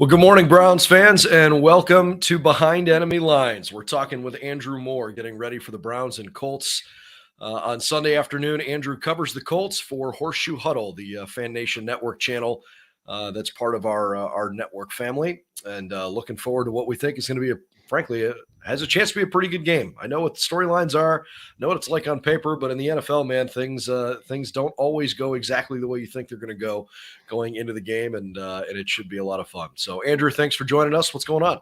Well, good morning, Browns fans, and welcome to Behind Enemy Lines. We're talking with Andrew Moore, getting ready for the Browns and Colts. On Sunday afternoon, Andrew covers the Colts for Horseshoe Huddle, the Fan Nation Network channel that's part of our network family. And looking forward to what we think is going to be, frankly, has a chance to be a pretty good game. I know what the storylines are, know what it's like on paper, but in the NFL, man, things don't always go exactly the way you think they're going to go going into the game, and it should be a lot of fun. So, Andrew, thanks for joining us. What's going on?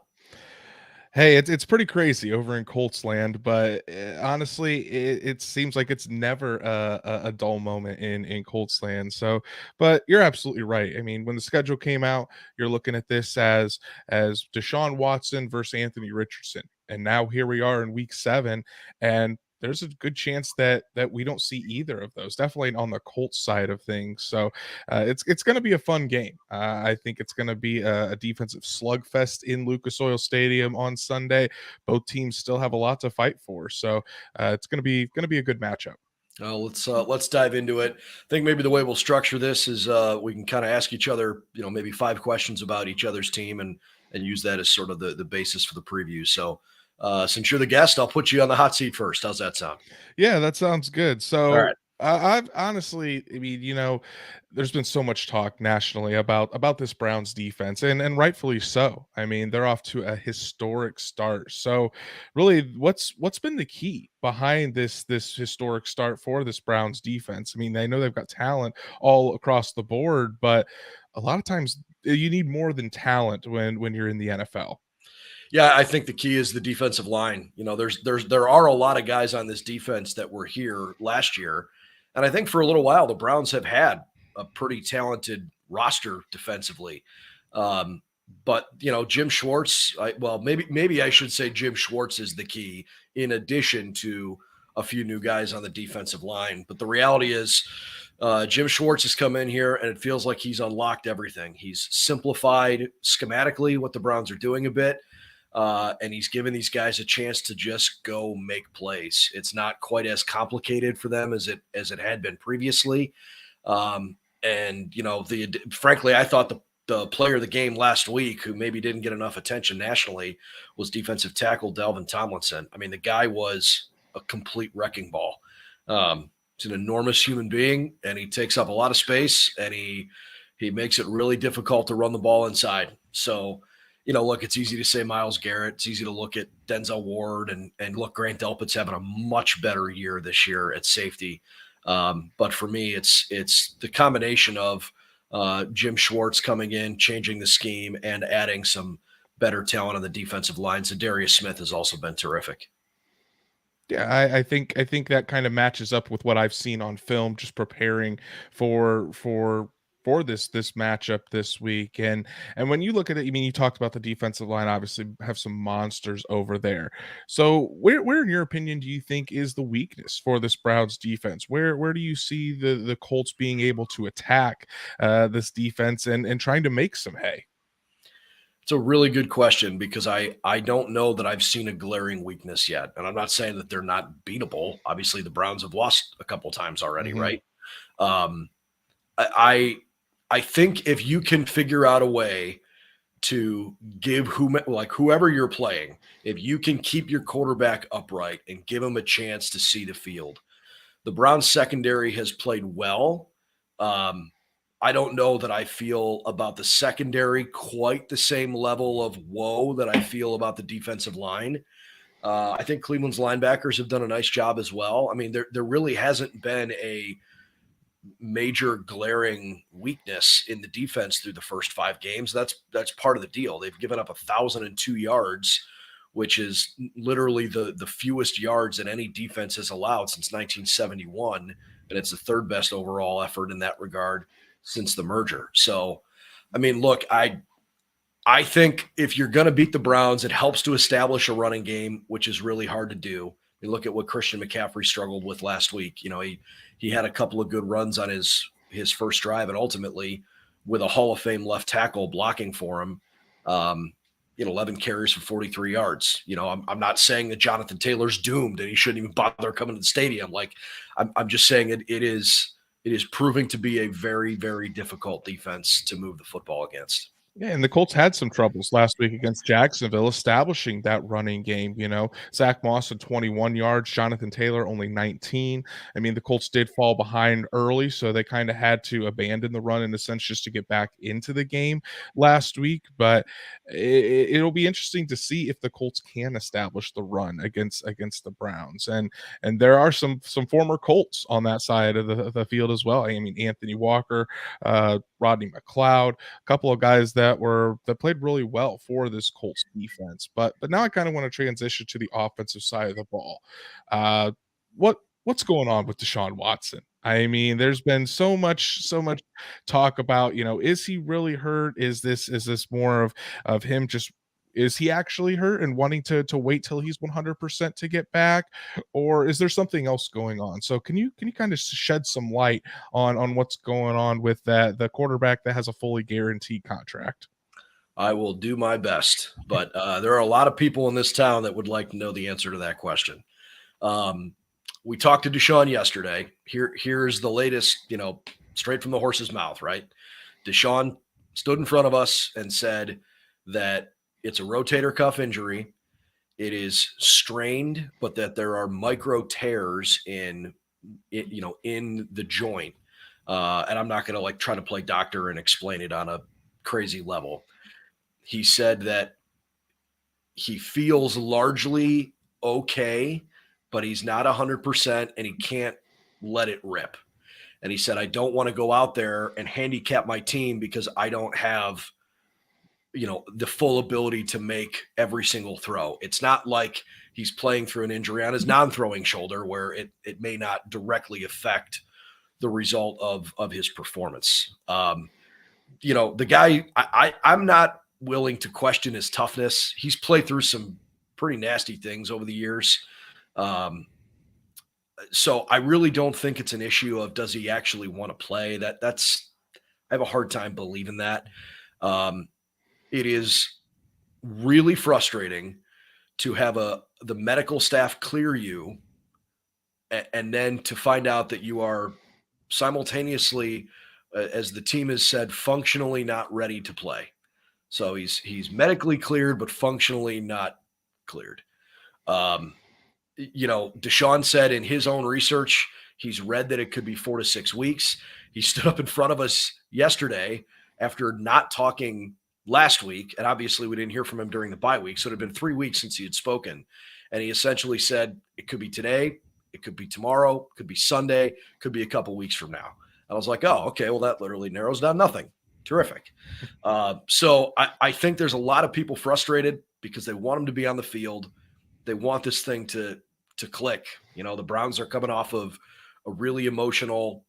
Hey, it's pretty crazy over in Colts land, but honestly, it seems like it's never a dull moment in Colts land. So, but you're absolutely right. I mean, when the schedule came out, you're looking at this as Deshaun Watson versus Anthony Richardson, and now here we are in Week 7, and there's a good chance that we don't see either of those. Definitely on the Colts side of things. So it's going to be a fun game. I think it's going to be a defensive slugfest in Lucas Oil Stadium on Sunday. Both teams still have a lot to fight for, so it's going to be a good matchup. Let's dive into it. I think maybe the way we'll structure this is we can kind of ask each other, maybe 5 questions about each other's team and use that as sort of the basis for the preview. So since you're the guest, I'll put you on the hot seat first. How's that sound? Yeah, that sounds good. All right. So I've honestly, I mean, there's been so much talk nationally about this Browns defense, and rightfully so. I mean, they're off to a historic start. So, really, what's been the key behind this historic start for this Browns defense? I mean, I know they've got talent all across the board, but a lot of times you need more than talent when you're in the NFL. Yeah, I think the key is the defensive line. There are a lot of guys on this defense that were here last year, and I think for a little while the Browns have had a pretty talented roster defensively. But Jim Schwartz. Maybe I should say Jim Schwartz is the key, in addition to a few new guys on the defensive line. But the reality is, Jim Schwartz has come in here, and it feels like he's unlocked everything. He's simplified schematically what the Browns are doing a bit. And he's given these guys a chance to just go make plays. It's not quite as complicated for them as it had been previously. Frankly, I thought the player of the game last week, who maybe didn't get enough attention nationally, was defensive tackle Dalvin Tomlinson. I mean, the guy was a complete wrecking ball. He's an enormous human being, and he takes up a lot of space, and he makes it really difficult to run the ball inside. So, look, it's easy to say Myles Garrett. It's easy to look at Denzel Ward and look, Grant Delpit's having a much better year this year at safety. But for me, it's the combination of Jim Schwartz coming in, changing the scheme, and adding some better talent on the defensive lines. And Darius Smith has also been terrific. Yeah, I think that kind of matches up with what I've seen on film, just preparing for this matchup this week. And when you look at it, I mean, you talked about the defensive line, obviously have some monsters over there. So where in your opinion do you think is the weakness for this Browns defense? Where do you see the Colts being able to attack this defense and trying to make some hay? It's a really good question, because I don't know that I've seen a glaring weakness yet. And I'm not saying that they're not beatable. Obviously, the Browns have lost a couple times already, Mhm. right? Um, I think if you can figure out a way to give whoever you're playing, if you can keep your quarterback upright and give him a chance to see the field, the Browns secondary has played well. Um, I don't know that I feel about the secondary quite the same level of woe that I feel about the defensive line. I think Cleveland's linebackers have done a nice job as well. I mean, there really hasn't been a major glaring weakness in the defense through the first 5 games. That's part of the deal. They've given up 1,002 yards, which is literally the fewest yards that any defense has allowed since 1971, and it's the 3rd best overall effort in that regard since the merger. So, I mean, look, I think if you're going to beat the Browns, it helps to establish a running game, which is really hard to do. You look at what Christian McCaffrey struggled with last week. He had a couple of good runs on his first drive, and ultimately, with a Hall of Fame left tackle blocking for him, 11 carries for 43 yards. I'm not saying that Jonathan Taylor's doomed and he shouldn't even bother coming to the stadium. Like, I'm just saying it is proving to be a very, very difficult defense to move the football against. Yeah, and the Colts had some troubles last week against Jacksonville establishing that running game. Zach Moss had 21 yards, Jonathan Taylor only 19. I mean, the Colts did fall behind early, so they kind of had to abandon the run in a sense just to get back into the game last week. But it'll be interesting to see if the Colts can establish the run against the Browns. And there are some former Colts on that side of the field as well. I mean, Anthony Walker, Rodney McLeod, couple of guys that played really well for this Colts defense. But now I kind of want to transition to the offensive side of the ball. Uh, what's going on with Deshaun Watson? I mean, there's been so much talk about, is he really hurt? Is this more of him just is he actually hurt and wanting to wait till he's 100% to get back, or is there something else going on? So can you kind of shed some light on what's going on with the quarterback that has a fully guaranteed contract? I will do my best, but there are a lot of people in this town that would like to know the answer to that question. Um, we talked to Deshaun yesterday. Here's the latest, straight from the horse's mouth, right? Deshaun stood in front of us and said that it's a rotator cuff injury. It is strained, but that there are micro tears in the joint. And I'm not going to like try to play doctor and explain it on a crazy level. He said that he feels largely okay, but he's not 100% and he can't let it rip. And he said, I don't want to go out there and handicap my team because I don't have, the full ability to make every single throw. It's not like he's playing through an injury on his non-throwing shoulder where it may not directly affect the result of his performance. The guy, I'm not willing to question his toughness. He's played through some pretty nasty things over the years. So I really don't think it's an issue of does he actually want to play. That's I have a hard time believing that. It is really frustrating to have the medical staff clear you and then to find out that you are simultaneously, as the team has said, functionally not ready to play. So he's medically cleared, but functionally not cleared. Deshaun said in his own research, he's read that it could be 4 to 6 weeks. He stood up in front of us yesterday after not talking last week. And obviously we didn't hear from him during the bye week. So it had been 3 weeks since he had spoken. And he essentially said, it could be today, it could be tomorrow, could be Sunday, could be a couple weeks from now. And I was like, oh, okay, well, that literally narrows down nothing. Terrific. So I think there's a lot of people frustrated because they want him to be on the field. They want this thing to click. The Browns are coming off of a really emotional,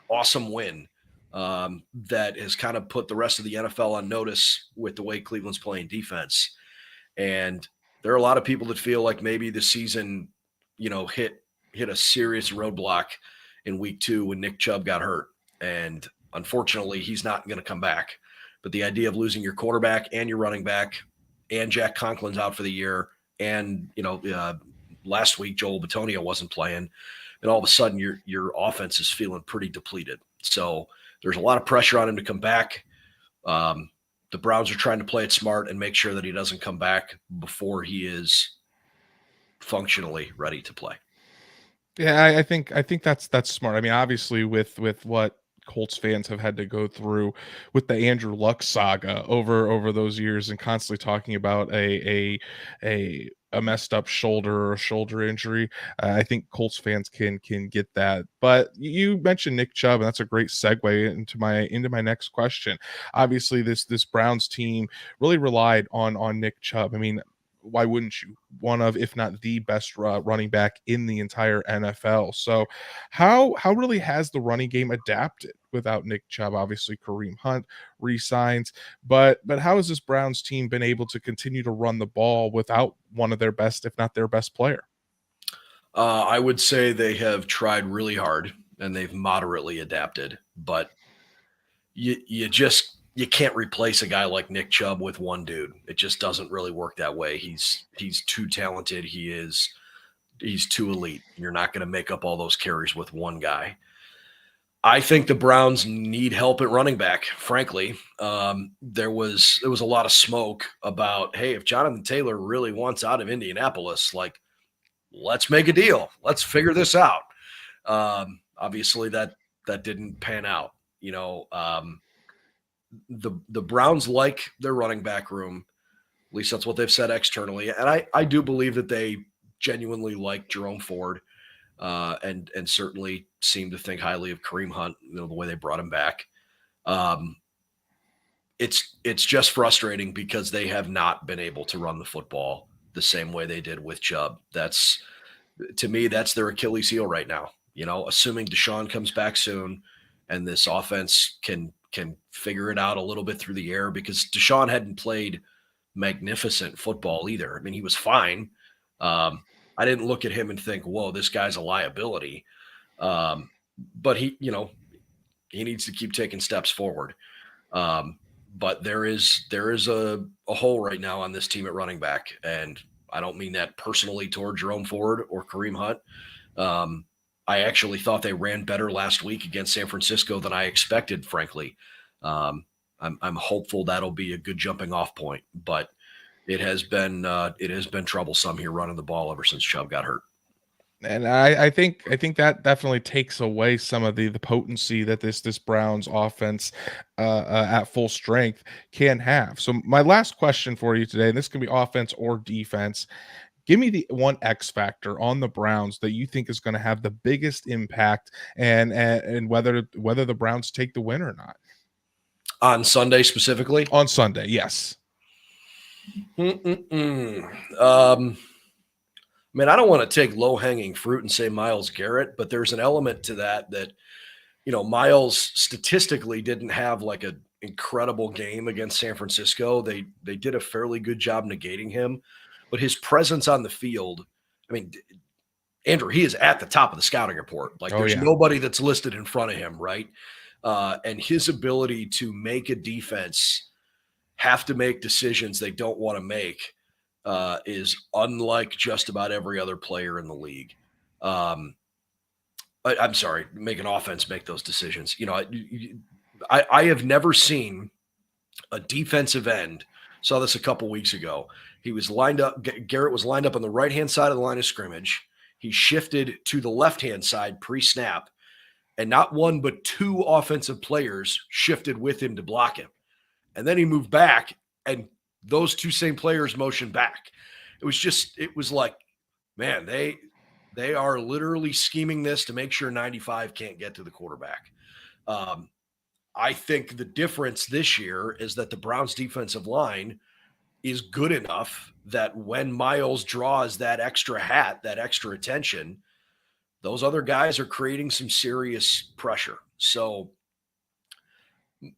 awesome win that has kind of put the rest of the NFL on notice with the way Cleveland's playing defense. And there are a lot of people that feel like maybe the season, hit a serious roadblock in week 2 when Nick Chubb got hurt. And unfortunately, he's not going to come back. But the idea of losing your quarterback and your running back and Jack Conklin's out for the year and, last week Joel Bitonio wasn't playing, and all of a sudden your offense is feeling pretty depleted. So there's a lot of pressure on him to come back. The Browns are trying to play it smart and make sure that he doesn't come back before he is functionally ready to play. Yeah, I think that's smart. I mean, obviously, with what Colts fans have had to go through with the Andrew Luck saga over those years, and constantly talking about a messed up shoulder or a shoulder injury, I think Colts fans can get that. But you mentioned Nick Chubb, and that's a great segue into my next question. Obviously, this Browns team really relied on Nick Chubb. I mean, why wouldn't you? One of, if not the best running back in the entire NFL. So, how really has the running game adapted without Nick Chubb? Obviously, Kareem Hunt resigns, but how has this Browns team been able to continue to run the ball without one of their best, if not their best player? I would say they have tried really hard and they've moderately adapted, but you can't replace a guy like Nick Chubb with one dude. It just doesn't really work that way. He's too talented. He's too elite. You're not going to make up all those carries with one guy. I think the Browns need help at running back. Frankly, there was a lot of smoke about, hey, if Jonathan Taylor really wants out of Indianapolis, like, let's make a deal. Let's figure this out. Obviously, that didn't pan out. The Browns like their running back room. At least that's what they've said externally, and I do believe that they genuinely like Jerome Ford. And certainly seem to think highly of Kareem Hunt, the way they brought him back. Um, it's just frustrating because they have not been able to run the football the same way they did with Chubb. That's, to me, that's their Achilles heel right now. Assuming Deshaun comes back soon and this offense can figure it out a little bit through the air, because Deshaun hadn't played magnificent football either. I mean, he was fine. I didn't look at him and think, whoa, this guy's a liability. But he needs to keep taking steps forward. But there is a hole right now on this team at running back. And I don't mean that personally toward Jerome Ford or Kareem Hunt. I actually thought they ran better last week against San Francisco than I expected, frankly. I'm hopeful that'll be a good jumping off point, but it has been troublesome here running the ball ever since Chubb got hurt. And I think that definitely takes away some of the potency that this Browns offense at full strength can have. So my last question for you today, and this can be offense or defense. Give me the one X factor on the Browns that you think is going to have the biggest impact, and whether the Browns take the win or not. On Sunday specifically? On Sunday, yes. Man, I don't want to take low-hanging fruit and say Myles Garrett, but there's an element to that, Myles statistically didn't have like an incredible game against San Francisco. They did a fairly good job negating him, but his presence on the field, I mean, Andrew, he is at the top of the scouting report. Like, there's nobody that's listed in front of him, right? And his ability to make a defense have to make decisions they don't want to make is unlike just about every other player in the league. I'm sorry, make an offense make those decisions. I have never seen a defensive end. Saw this a couple weeks ago. He was lined up. Garrett was lined up on the right-hand side of the line of scrimmage. He shifted to the left-hand side pre-snap, and not one but two offensive players shifted with him to block him. And then he moved back, and those two same players motioned back. It was like, man, they are literally scheming this to make sure 95 can't get to the quarterback. I think the difference this year is that the Browns defensive line is good enough that when Myles draws that extra hat, that extra attention, those other guys are creating some serious pressure. So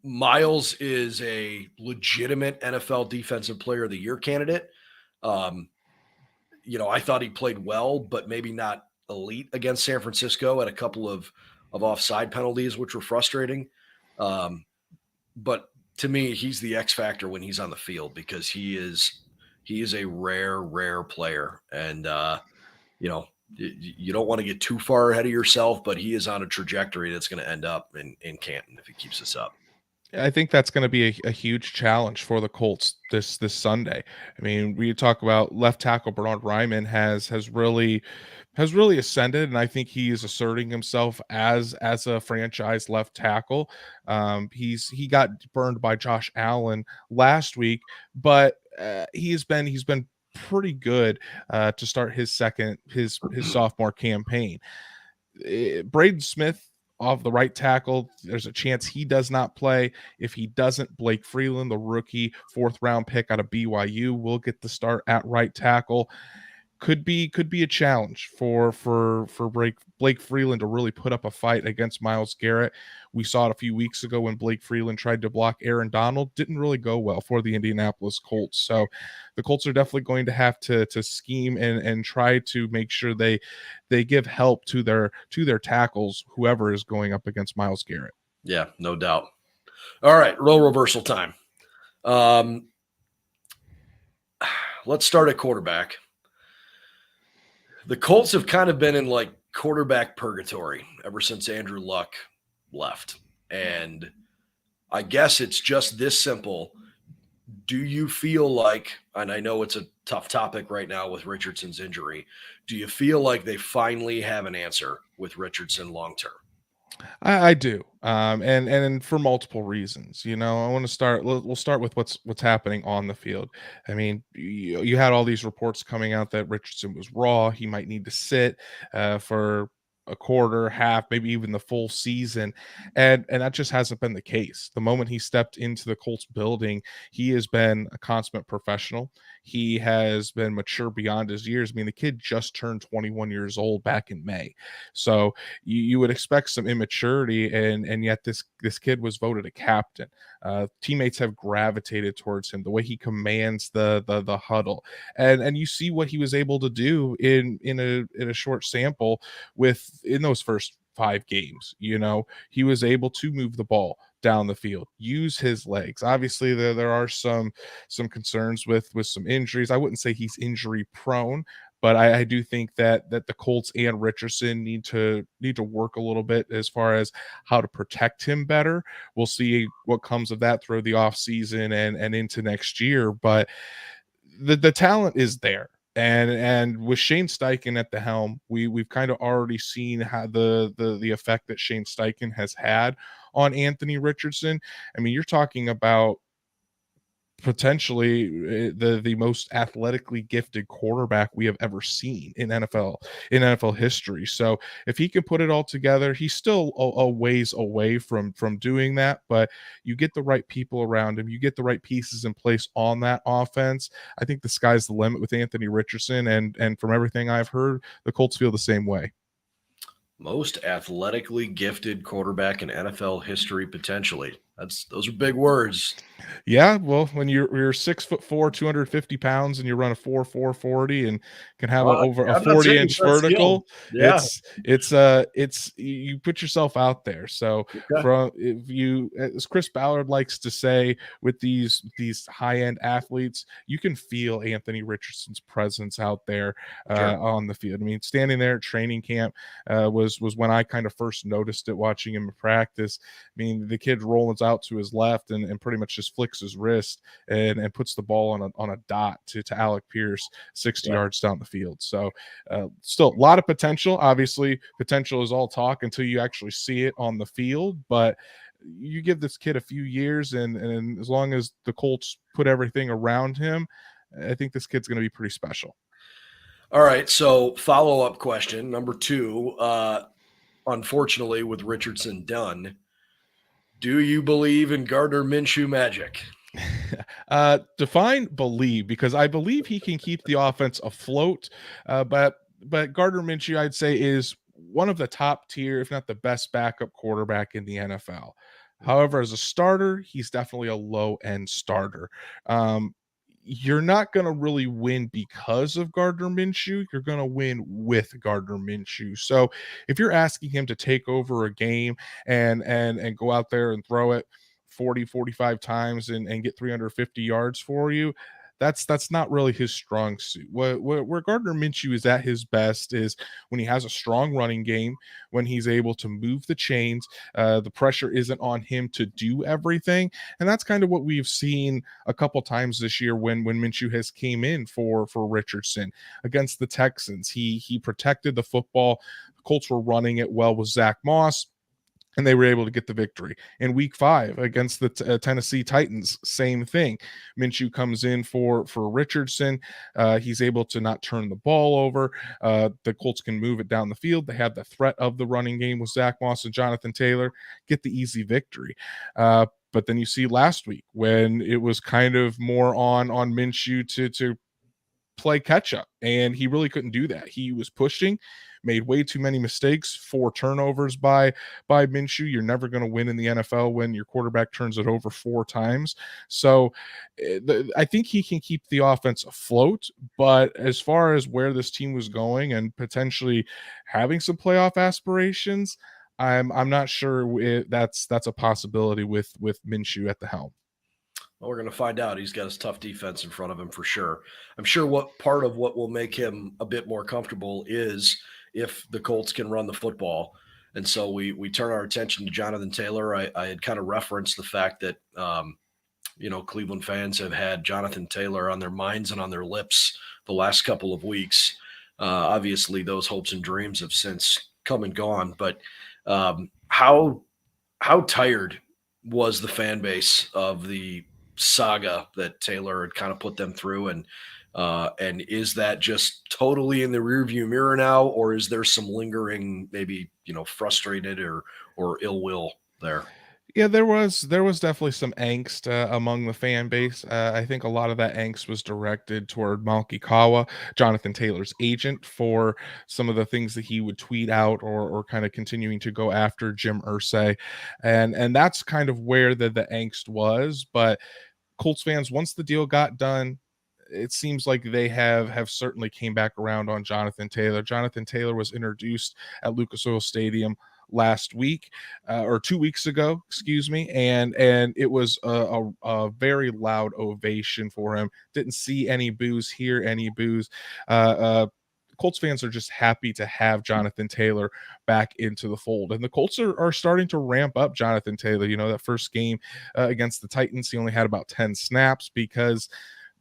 Myles is a legitimate NFL Defensive Player of the Year candidate. I thought he played well, but maybe not elite against San Francisco at a couple of offside penalties, which were frustrating. But to me, he's the X factor when he's on the field, because he is a rare player. And, you don't want to get too far ahead of yourself, but he is on a trajectory that's going to end up in Canton if he keeps this up. I think that's going to be a huge challenge for the Colts this Sunday. I mean, we talk about left tackle Bernard Ryman has really ascended, and I think he is asserting himself as a franchise left tackle. He got burned by Josh Allen last week, but he's been pretty good to start his sophomore campaign. Braden Smith off the right tackle, there's a chance he does not play. If he doesn't, Blake Freeland, the rookie 4th round pick out of BYU, will get the start at right tackle. Could be a challenge for Blake Freeland to really put up a fight against Myles Garrett. We saw it a few weeks ago when Blake Freeland tried to block Aaron Donald. Didn't really go well for the Indianapolis Colts. So the Colts are definitely going to have to scheme and try to make sure they give help to their tackles, whoever is going up against Myles Garrett. Yeah, no doubt. All right, role reversal time. Let's start at quarterback. The Colts have kind of been in like quarterback purgatory ever since Andrew Luck left. And I guess it's just this simple. Do you feel like, and I know it's a tough topic right now with Richardson's injury, do you feel like they finally have an answer with Richardson long term? I do, and for multiple reasons. You know, I want to start. We'll start with what's happening on the field. I mean, you had all these reports coming out that Richardson was raw. He might need to sit for a quarter, half, maybe even the full season, and that just hasn't been the case. The moment he stepped into the Colts building, he has been a consummate professional. He has been mature beyond his years. I mean, the kid just turned 21 years old back in May, so you would expect some immaturity, and yet this kid was voted a captain. Teammates have gravitated towards him, the way he commands the huddle, and you see what he was able to do in a short sample in those first 5 games. You know, he was able to move the ball down the field, use his legs. Obviously, there are some concerns with some injuries. I wouldn't say he's injury prone, but I do think that the Colts and Richardson need to work a little bit as far as how to protect him better. We'll see what comes of that through the offseason and into next year. But the talent is there. And with Shane Steichen at the helm, we've kind of already seen how the effect that Shane Steichen has had on Anthony Richardson. I mean, you're talking about potentially the most athletically gifted quarterback we have ever seen in NFL history. So if he can put it all together, he's still a ways away from doing that. But you get the right people around him, you get the right pieces in place on that offense. I think the sky's the limit with Anthony Richardson, and from everything I've heard, the Colts feel the same way. Most athletically gifted quarterback in NFL history, potentially. Those are big words. Yeah, well, when you're 6'4", 250 pounds, and you run a 4.40 and can have Well, over a I'm not saying he's 40-inch not skilled. vertical, Yeah. it's you put yourself out there. So Okay. from if you, as Chris Ballard likes to say, with these high end athletes, you can feel Anthony Richardson's presence out there Sure. on the field. I mean, standing there at training camp was when I kind of first noticed it watching him in practice. I mean, the kid rolls out to his left and pretty much just flicks his wrist and puts the ball on a dot to Alec Pierce 60 Yeah. yards down the field. So still a lot of potential. Obviously, potential is all talk until you actually see it on the field. But you give this kid a few years, and as long as the Colts put everything around him, I think this kid's going to be pretty special. All right. So follow-up question number two. Unfortunately, with Richardson done, do you believe in Gardner Minshew magic? Define believe, because I believe he can keep the offense afloat. But Gardner Minshew, I'd say, is one of the top tier, if not the best backup quarterback in the NFL. However, as a starter, he's definitely a low end starter. Um, you're not going to really win because of Gardner Minshew. You're going to win with Gardner Minshew. So if you're asking him to take over a game and go out there and throw it 40, 45 times and get 350 yards for you, that's not really his strong suit. Where Gardner Minshew is at his best is when he has a strong running game, when he's able to move the chains. The pressure isn't on him to do everything, and that's kind of what we've seen a couple times this year when Minshew has came in for Richardson against the Texans. He protected the football. The Colts were running it well with Zach Moss, and they were able to get the victory. In week 5 against the Tennessee Titans, same thing. Minshew comes in for Richardson. He's able to not turn the ball over. The Colts can move it down the field. They have the threat of the running game with Zach Moss and Jonathan Taylor, get the easy victory. But then you see last week when it was kind of more on Minshew to play catch up, and he really couldn't do that. He was pushing, made way too many mistakes, 4 turnovers by Minshew. You're never going to win in the NFL when your quarterback turns it over 4 times. So I think he can keep the offense afloat, but as far as where this team was going and potentially having some playoff aspirations, I'm not sure that's a possibility with Minshew at the helm. Well, we're going to find out. He's got his tough defense in front of him for sure. I'm sure what part of what will make him a bit more comfortable is if the Colts can run the football. And so we turn our attention to Jonathan Taylor. I had kind of referenced the fact that Cleveland fans have had Jonathan Taylor on their minds and on their lips the last couple of weeks. Obviously, those hopes and dreams have since come and gone. But how tired was the fan base of the saga that Taylor had kind of put them through, and is that just totally in the rearview mirror now, or is there some lingering, maybe frustrated or ill will there? Yeah, there was definitely some angst among the fan base. I think a lot of that angst was directed toward Malky Kawa, Jonathan Taylor's agent, for some of the things that he would tweet out, or kind of continuing to go after Jim Irsay, and that's kind of where the angst was. But Colts fans, once the deal got done, it seems like they have certainly came back around on Jonathan Taylor. Jonathan Taylor was introduced at Lucas Oil Stadium last week, or 2 weeks ago, excuse me, and it was a very loud ovation for him. Didn't see any boos, hear any boos. Colts fans are just happy to have Jonathan Taylor back into the fold. And the Colts are starting to ramp up Jonathan Taylor. That first game against the Titans, he only had about 10 snaps because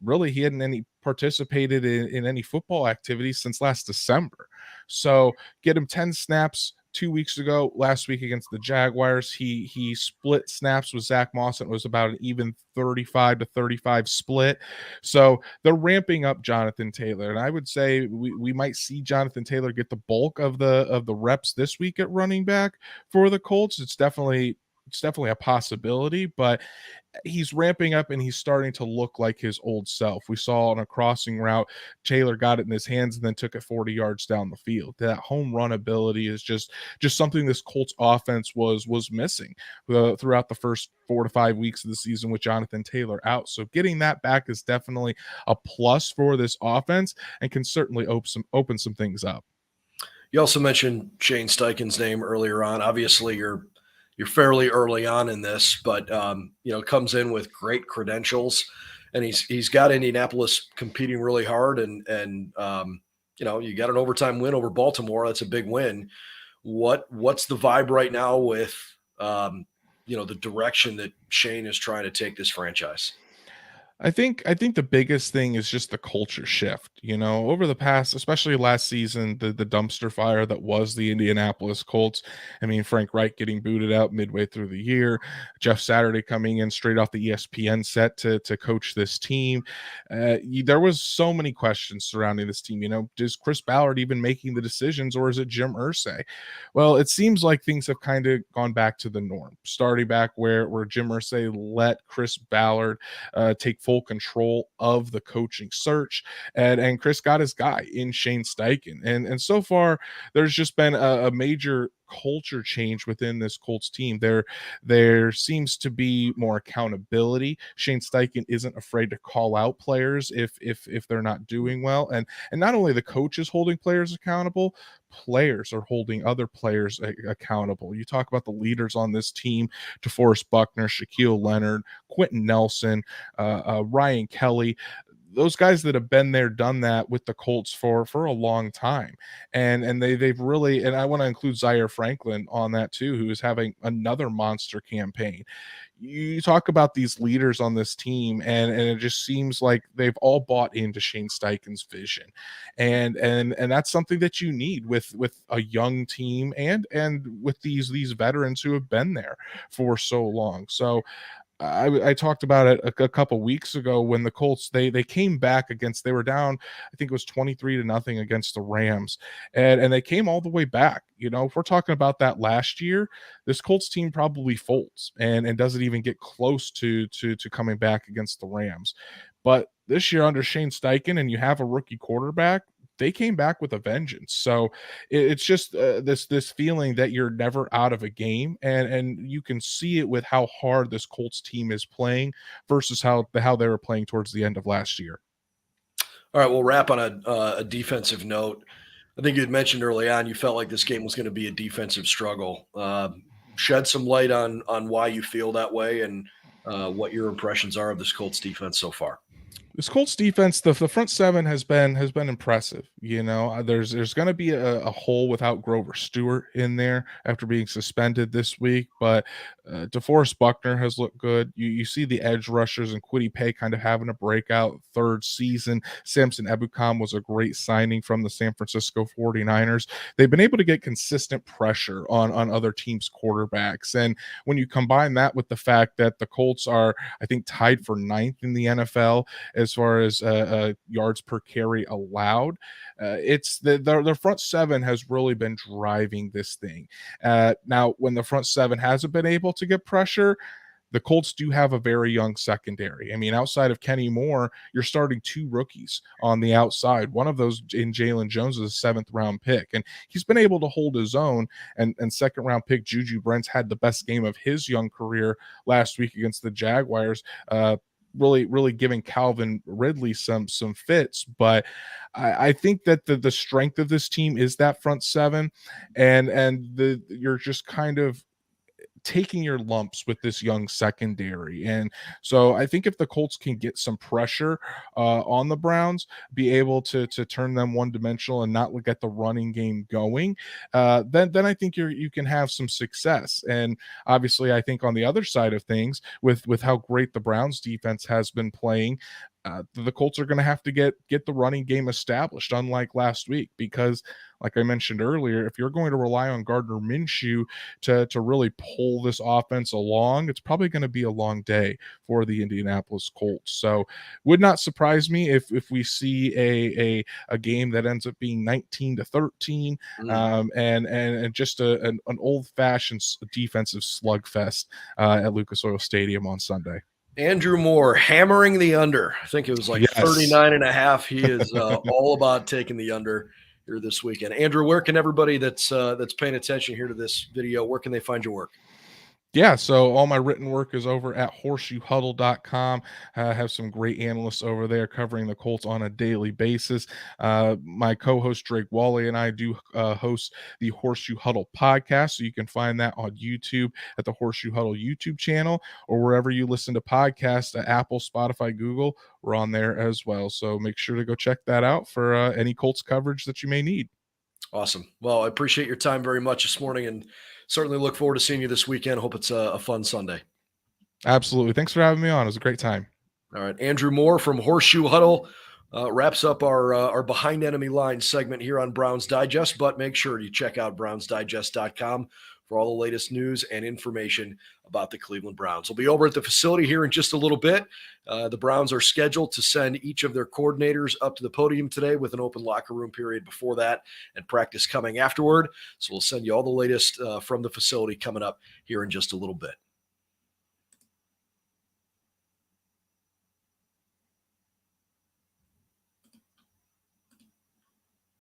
really he hadn't any participated in any football activities since last December. So get him 10 snaps 2 weeks ago. Last week against the Jaguars, he split snaps with Zach Moss, and it was about an even 35-35 split. So they're ramping up Jonathan Taylor, and I would say we might see Jonathan Taylor get the bulk of the reps this week at running back for the Colts. It's definitely a possibility, but he's ramping up and he's starting to look like his old self. We saw on a crossing route, Taylor got it in his hands and then took it 40 yards down the field. That home run ability is just something this Colts offense was missing throughout the first 4 to 5 weeks of the season with Jonathan Taylor out. So getting that back is definitely a plus for this offense and can certainly open some things up. You also mentioned Shane Steichen's name earlier on. Obviously, you're fairly early on in this, but comes in with great credentials, and he's got Indianapolis competing really hard, and you got an overtime win over Baltimore. That's a big win. What's the vibe right now with the direction that Shane is trying to take this franchise? I think the biggest thing is just the culture shift. Over the past, especially last season, the dumpster fire that was the Indianapolis Colts. I mean, Frank Reich getting booted out midway through the year, Jeff Saturday coming in straight off the ESPN set to coach this team. There was so many questions surrounding this team. Is Chris Ballard even making the decisions, or is it Jim Irsay? Well, it seems like things have kind of gone back to the norm, starting back where Jim Irsay let Chris Ballard take full control of the coaching search, and Chris got his guy in Shane Steichen, and so far there's just been a major culture change within this Colts team. There seems to be more accountability. Shane Steichen isn't afraid to call out players if they're not doing well, and not only the coach is holding players accountable, players are holding other players accountable. You talk about the leaders on this team: DeForest Buckner, Shaquille Leonard, Quentin Nelson, Ryan Kelly. Those guys that have been there, done that with the Colts for a long time, and they've really, and I want to include Zaire Franklin on that too, who is having another monster campaign. You talk about these leaders on this team, and it just seems like they've all bought into Shane Steichen's vision, and that's something that you need with a young team, and with these veterans who have been there for so long. So I talked about it a couple weeks ago when the Colts they came back against, they were down, I think it was 23-0 against the Rams, and they came all the way back. If we're talking about that last year, this Colts team probably folds and doesn't even get close to coming back against the Rams. But this year under Shane Steichen, and you have a rookie quarterback, they came back with a vengeance. So it's just this feeling that you're never out of a game, and you can see it with how hard this Colts team is playing versus how they were playing towards the end of last year. All right, we'll wrap on a defensive note. I think you had mentioned early on you felt like this game was going to be a defensive struggle. Shed some light on why you feel that way, and what your impressions are of this Colts defense so far. This Colts defense, the front seven has been impressive. There's going to be a hole without Grover Stewart in there after being suspended this week, but DeForest Buckner has looked good. You see the edge rushers and Kwity Paye kind of having a breakout third season. Samson Ebukam was a great signing from the San Francisco 49ers. They've been able to get consistent pressure on other teams' quarterbacks, and when you combine that with the fact that the Colts are, I think, tied for ninth in the NFL as far as yards per carry allowed. It's the front seven has really been driving this thing. Now, when the front seven hasn't been able to get pressure, the Colts do have a very young secondary. I mean, outside of Kenny Moore, you're starting two rookies on the outside. One of those in Jalen Jones is a seventh-round pick, and he's been able to hold his own. And second-round pick Juju Brents had the best game of his young career last week against the Jaguars. Really giving Calvin Ridley some fits, but I think that the strength of this team is that front seven, and you're just kind of taking your lumps with this young secondary. And so I think if the Colts can get some pressure on the Browns, be able to turn them one dimensional and not get the running game going, then I think you can have some success. And obviously, I think on the other side of things, with how great the Browns defense has been playing, the Colts are going to have to get the running game established, unlike last week, because like I mentioned earlier, if you're going to rely on Gardner Minshew to really pull this offense along, it's probably going to be a long day for the Indianapolis Colts. So would not surprise me if we see a game that ends up being 19-13, and just an old-fashioned defensive slugfest at Lucas Oil Stadium on Sunday. Andrew Moore hammering the under. I think it was like 39.5. He is all about taking the under here this weekend. Andrew, where can everybody that's paying attention here to this video, where can they find your work? Yeah, so all my written work is over at horseshoehuddle.com. I have some great analysts over there covering the Colts on a daily basis. My co-host Drake Wally and I do host the Horseshoe Huddle podcast, so you can find that on YouTube at the Horseshoe Huddle YouTube channel, or wherever you listen to podcasts, Apple, Spotify, Google, we're on there as well. So make sure to go check that out for any Colts coverage that you may need. Awesome. Well, I appreciate your time very much this morning, and certainly look forward to seeing you this weekend. Hope it's a fun Sunday. Absolutely. Thanks for having me on. It was a great time. All right. Andrew Moore from Horseshoe Huddle wraps up our Behind Enemy Lines segment here on Browns Digest, but make sure you check out brownsdigest.com for all the latest news and information about the Cleveland Browns. We'll be over at the facility here in just a little bit. The Browns are scheduled to send each of their coordinators up to the podium today with an open locker room period before that and practice coming afterward. So we'll send you all the latest from the facility coming up here in just a little bit.